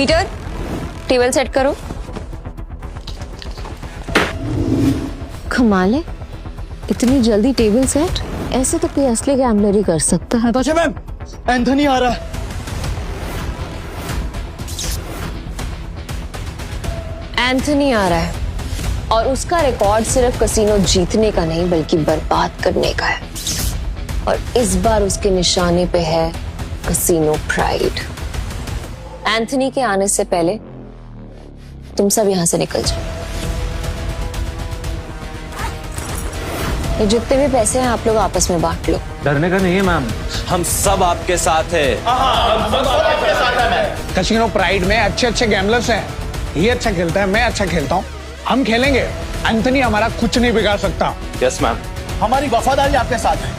Peter, table set करो। कमाल है, इतनी जल्दी टेबल सेट? ऐसे तो कोई असली गैम्बलर ही कर सकता है। नताशा मैम, एंथनी आ रहा है। एंथनी आ रहा है और उसका रिकॉर्ड सिर्फ कसीनो जीतने का नहीं बल्कि बर्बाद करने का है। और इस बार उसके निशाने पे है कसीनो प्राइड। एंथनी के आने से पहले तुम सब यहां से निकल जाओ। ये जितने भी पैसे हैं आप लोग आपस में बांट लो। डरने का नहीं है मैम, हम सब आपके साथ हैं। कसिनो प्राइड में अच्छे अच्छे गैम्बलर्स हैं। ये अच्छा खेलता है, मैं अच्छा खेलता हूँ, हम खेलेंगे। एंथनी हमारा कुछ नहीं बिगाड़ सकता। Yes ma'am. हमारी वफादारी आपके साथ है,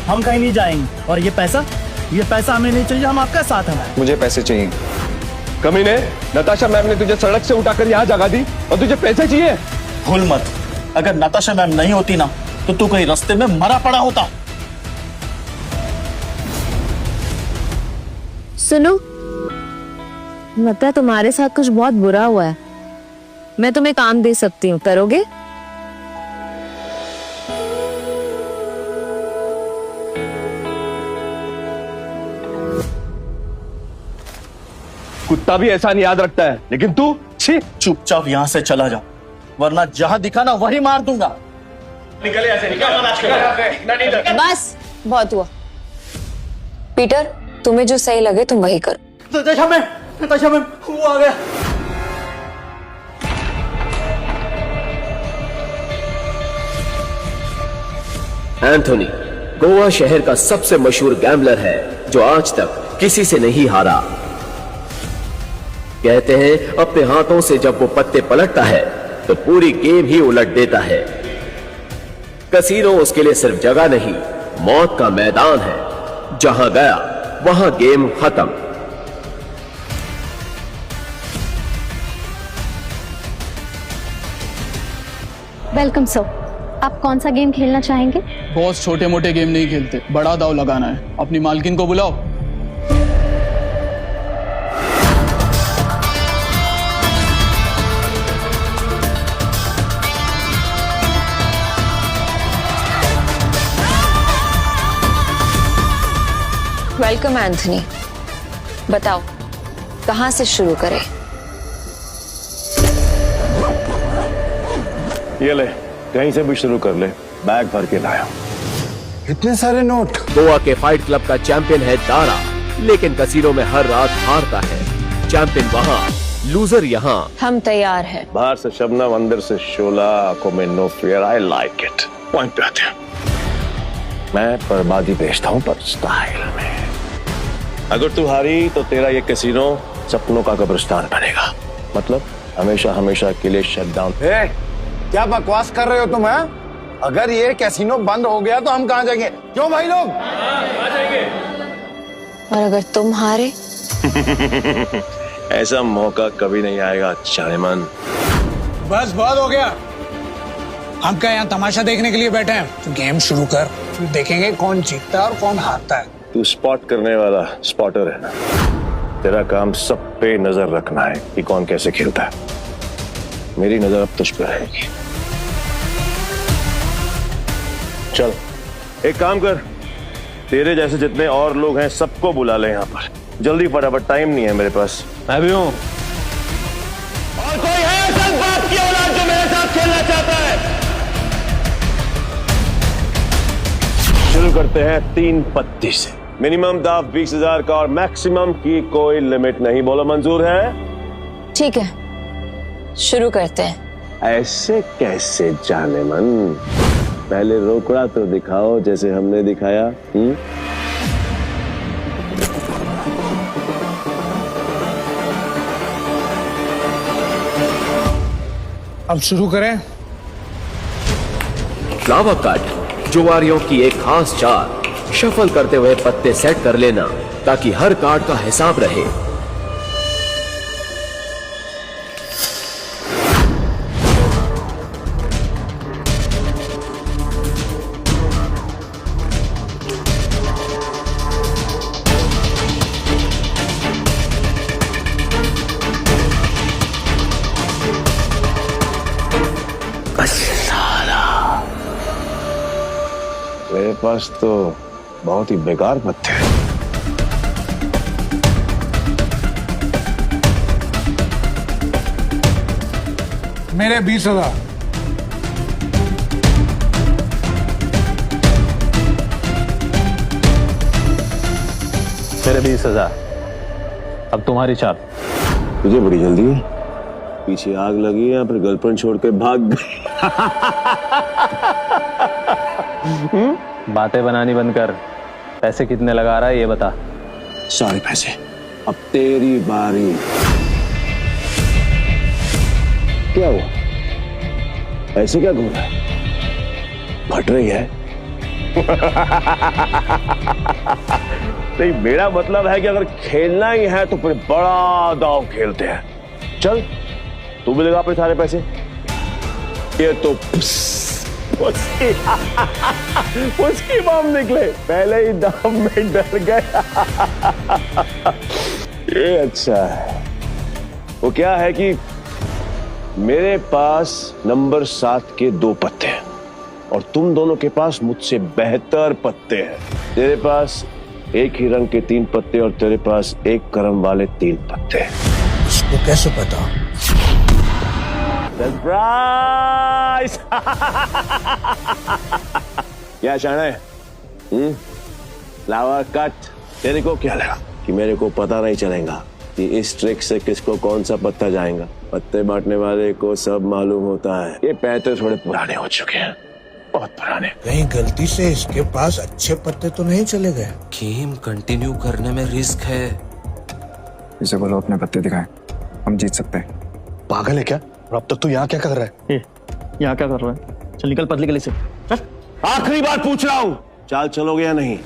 हम कहीं नहीं जाएंगे। और ये पैसा हमें नहीं चाहिए, हम आपके साथ हैं। मुझे पैसे चाहिए। कमीने, नताशा मैम ने तुझे सड़क से उठाकर यहाँ जगा दी और तुझे पैसे चाहिए? भूल मत, अगर नताशा मैम नहीं होती ना तो तू कहीं रास्ते में मरा पड़ा होता। सुनो, लगता है तुम्हारे साथ कुछ बहुत बुरा हुआ है। मैं तुम्हें काम दे सकती हूँ, करोगे? कुत्ता भी एहसान याद रखता है, लेकिन तू छी। चुपचाप यहाँ से चला जा, वरना जहां दिखा ना वही मार दूंगा। निकले ऐसे, निकल। बस बहुत हुआ। पीटर, तुम्हें जो सही लगे तुम वही करो। नताशा मैम, वो आ गया। एंथोनी गोवा शहर का सबसे मशहूर गैम्बलर है जो आज तक किसी से नहीं हारा। कहते हैं अपने हाथों से जब वो पत्ते पलटता है तो पूरी गेम ही उलट देता है। कसीनो उसके लिए सिर्फ जगह नहीं, मौत का मैदान है। जहां गया वहां गेम खत्म। वेलकम सर, आप कौन सा गेम खेलना चाहेंगे? बॉस छोटे मोटे गेम नहीं खेलते, बड़ा दाव लगाना है। अपनी मालकिन को बुलाओ। वेलकम एंथनी, बताओ कहां से शुरू करें? ये ले, कहीं से भी शुरू कर ले, बैग भर के लाया। इतने सारे नोट। गोवा के फाइट क्लब का चैंपियन है दारा, लेकिन कसीनो में हर रात हारता है। चैंपियन वहां, लूजर यहाँ। हम तैयार हैं। बाहर से शबनम, अंदर से शोला, आंखों में no fear. I like it. Point पे आते हैं। मैं बर्बादी बेचता हूँ पर स्टाइल में। अगर तू हारी तो तेरा ये कैसीनो सपनों का कब्रिस्तान बनेगा। मतलब हमेशा हमेशा के लिए शट डाउन। क्या बकवास कर रहे हो तुम? हैं? अगर ये कैसीनो बंद हो गया तो हम कहाँ जाएंगे? क्यों भाई लोग? और अगर तुम हारे? ऐसा मौका कभी नहीं आएगा जानेमन। बस बहुत हो गया। हम क्या यहाँ तमाशा देखने के लिए बैठे हैं? तो गेम शुरू कर, फिर देखेंगे कौन जीतता है और कौन हारता है। तू स्पॉट करने वाला स्पॉटर है ना? तेरा काम सब पे नजर रखना है कि कौन कैसे खेलता है। मेरी नजर अब तुझ पे रहेगी। चल एक काम कर, तेरे जैसे जितने और लोग हैं सबको बुला ले यहाँ पर जल्दी, फटाफट, टाइम नहीं है मेरे पास। मैं भी हूँ। और कोई है ऐसा बाप की औलाद जो मेरे साथ खेलना चाहता है? शुरू करते हैं 3 पत्ती से। मिनिमम दाव 20,000 का और मैक्सिमम की कोई लिमिट नहीं। बोलो मंजूर है? ठीक है, शुरू करते हैं। ऐसे कैसे जानेमन? पहले रोकड़ा तो दिखाओ जैसे हमने दिखाया। अब शुरू करें। फ्लावर कट, जुआरियों की एक खास चाल। शफल करते हुए पत्ते सेट कर लेना ताकि हर कार्ड का हिसाब रहे। तेरे पास तो बहुत ही बेकार पत्ते हैं। मेरे 20,000। मेरे 20,000। अब तुम्हारी चाल। तुझे बड़ी जल्दी है, पीछे आग लगी है या फिर गर्लफ्रेंड छोड़ के भाग गई? बातें बनानी बंद कर, पैसे कितने लगा रहा है ये बता। सारे पैसे। अब तेरी बारी। क्या हुआ, ऐसे क्या घूम रहा है? फट रही है? नहीं, मेरा मतलब है कि अगर खेलना ही है तो फिर बड़ा दांव खेलते हैं। चल तू भी लगा अपने सारे पैसे। ये तो उसकी बम निकले, पहले ही दाम में डर गया। ये अच्छा है। वो क्या है कि मेरे पास नंबर 7 के 2 पत्ते हैं और तुम दोनों के पास मुझसे बेहतर पत्ते हैं। तेरे पास एक ही रंग के 3 पत्ते और तेरे पास एक क्रम वाले 3 पत्ते। इसको कैसे पता? सरप्राइज! क्या चाहना है? Flower cut. तेरे को क्या लगा कि मेरे को पता नहीं चलेगा कि इस ट्रिक से किसको कौन सा पत्ता जाएगा? पत्ते बांटने वाले को सब मालूम होता है। ये पैसे थोड़े पुराने हो चुके हैं, बहुत पुराने। कहीं गलती से इसके पास अच्छे पत्ते तो नहीं चले गए? गेम कंटिन्यू करने में रिस्क है। इसे बोलो अपने पत्ते दिखाएं, हम जीत सकते हैं। पागल है क्या? और अब तक तू यहाँ क्या कर रहा है? यहाँ क्या कर रहा है? चल निकल पतली गली से। चल। आखिरी बार पूछ रहा हूँ, चाल चलोगे या नहीं?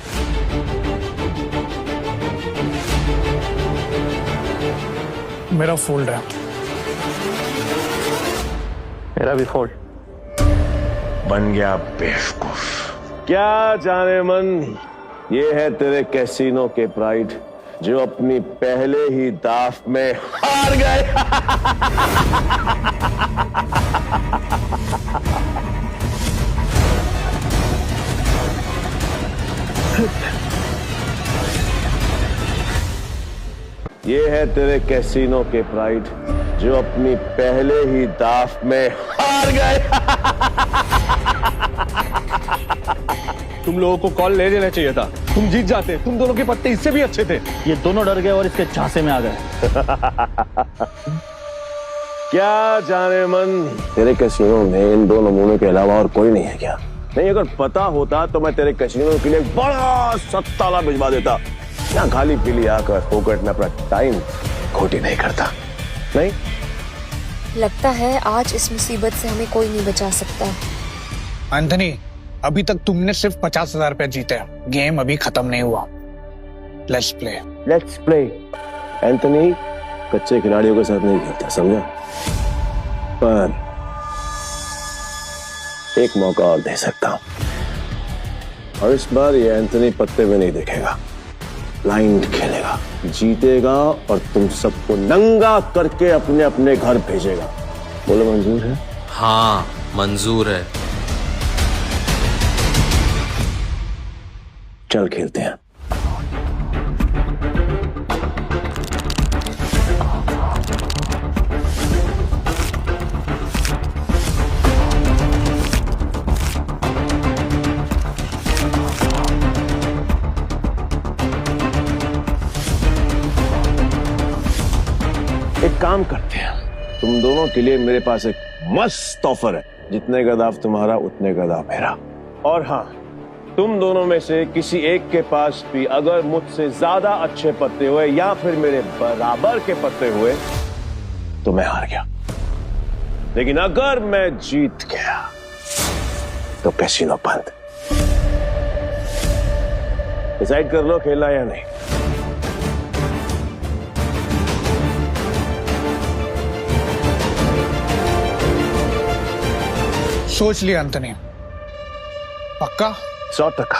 मेरा फोल्ड है। मेरा भी फोल्ड। बन गया बेवकूफ। क्या जाने मन, ये है तेरे कैसीनो के प्राइड जो अपनी पहले ही दाव में हार गए। ये है तेरे कैसीनो के प्राइड जो अपनी पहले ही दाव में हार गए। तुम लोगों को कॉल ले लेना चाहिए था, तुम जीत जाते। तुम दोनों के पत्ते इससे भी अच्छे थे। ये दोनों डर गए और इसके झांसे में आ गए। क्या जाने मन, तेरे कैसीनो में इन 2 नमूनों के अलावा और कोई नहीं है क्या? नहीं, अगर पता होता तो मैं तेरे कैसीनो के लिए एक बड़ा सत्ताला भिजवा देता। यहाँ खाली पीली आकर फोकट में अपना टाइम खोटी नहीं करता। नहीं लगता है आज इस मुसीबत से हमें कोई नहीं बचा सकता। एंथनी, अभी तक तुमने सिर्फ 50,000 रुपए जीते हैं। गेम अभी खत्म नहीं हुआ। Let's play. Let's play. Anthony कच्चे खिलाड़ियों के साथ नहीं खेलता, समझा? पर एक मौका और दे सकता हूं, और इस बार ये एंथनी पत्ते में नहीं देखेगा, ब्लाइंड खेलेगा, जीतेगा और तुम सबको नंगा करके अपने अपने घर भेजेगा। बोलो मंजूर है? हाँ मंजूर है। चल खेलते हैं। एक काम करते हैं, तुम दोनों के लिए मेरे पास एक मस्त ऑफर है। जितने का दाव तुम्हारा उतने का दाव मेरा। और हाँ, तुम दोनों में से किसी एक के पास भी अगर मुझसे ज्यादा अच्छे पत्ते हुए या फिर मेरे बराबर के पत्ते हुए तो मैं हार गया। लेकिन अगर मैं जीत गया तो कैसीनो बंद। डिसाइड कर लो खेलना या नहीं। सोच लिया एंथनी? पक्का? 100%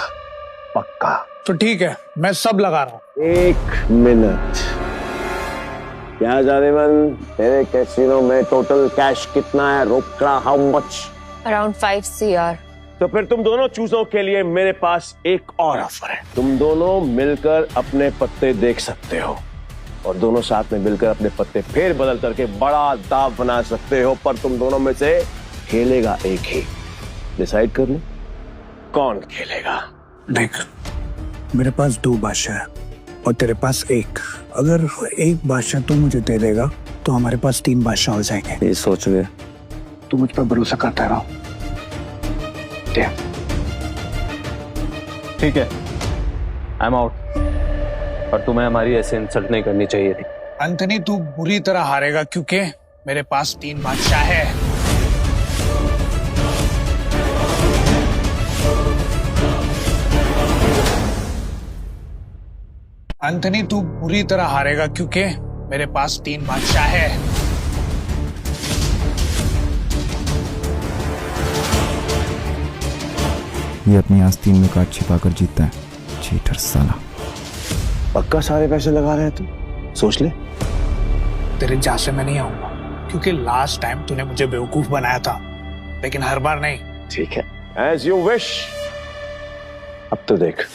पक्का। तो ठीक है, मैं सब लगा रहा हूं। 1 मिनट। क्या जाने मन, तेरे कैसीनो में टोटल कैश कितना है? रोकड़ा हाउ मच? Around 5 CR। तो फिर तुम दोनों चूजों के लिए मेरे पास एक और ऑफर है। तुम दोनों मिलकर अपने पत्ते देख सकते हो और दोनों साथ में मिलकर अपने पत्ते फेर बदल करके बड़ा दाव बना सकते हो, पर तुम दोनों में से खेलेगा एक ही। डिसाइड कर लो कौन खेलेगा। देख, मेरे पास 2 बादशाह है और तेरे पास 1। अगर एक बादशाह तू मुझे दे देगा तो हमारे पास 3 बादशाह हो जाएंगे। ये सोच ले। तू मुझ पर भरोसा करता रहो। ठीक है, आई एम आउट। और तुम्हें हमारी ऐसे इंसल्ट नहीं करनी चाहिए थी। एंथनी, तू बुरी तरह हारेगा क्योंकि मेरे पास 3 बादशाह है। एंथनी, तू बुरी तरह हारेगा क्योंकि मेरे पास 3 बादशाह है। ये अपनी आस्तीन में काट छिपा कर जीतता है, चीटर साला। पक्का सारे पैसे लगा रहे हैं तुम? सोच ले। तेरे झांसे में नहीं आऊंगा क्योंकि लास्ट टाइम तूने मुझे बेवकूफ बनाया था, लेकिन हर बार नहीं। ठीक है, एज यू विश। अब तो देख।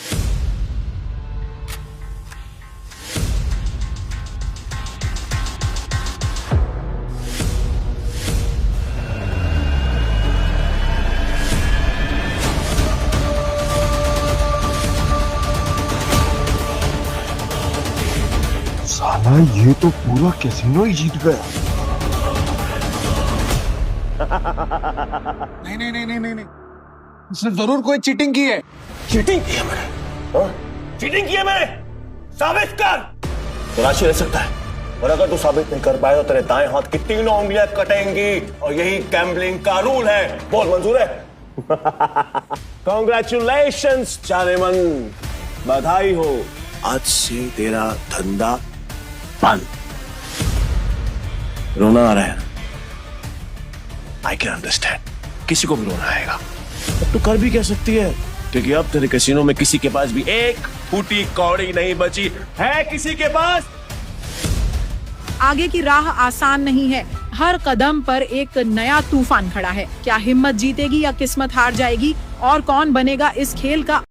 साला ये तो पूरा कैसीनो ही जीत गया। नहीं नहीं नहीं नहीं नहीं नहीं, उसने जरूर कोई चीटिंग की है। चीटिंग की है मैंने? चीटिंग की है मैंने? साबित कर। तलाशी रह सकता है, और अगर तू साबित नहीं कर पाए तो तेरे दाएं हाथ की 3 उंगलियां कटेंगी, और यही गैम्बलिंग का रूल है। बोल, मंजूर है? कॉन्ग्रेचुलेशंस जानेमन, बधाई हो। आज से तेरा धंधा बंद। रोना आ रहा है? आई कैन अंडरस्टैंड, किसी को भी रोना आएगा। अब तू कर भी क्या सकती है, क्योंकि अब तेरे कैसीनो में किसी के पास भी एक फूटी कौड़ी नहीं बची है। किसी के पास आगे की राह आसान नहीं है। हर कदम पर एक नया तूफान खड़ा है। क्या हिम्मत जीतेगी या किस्मत हार जाएगी, और कौन बनेगा इस खेल का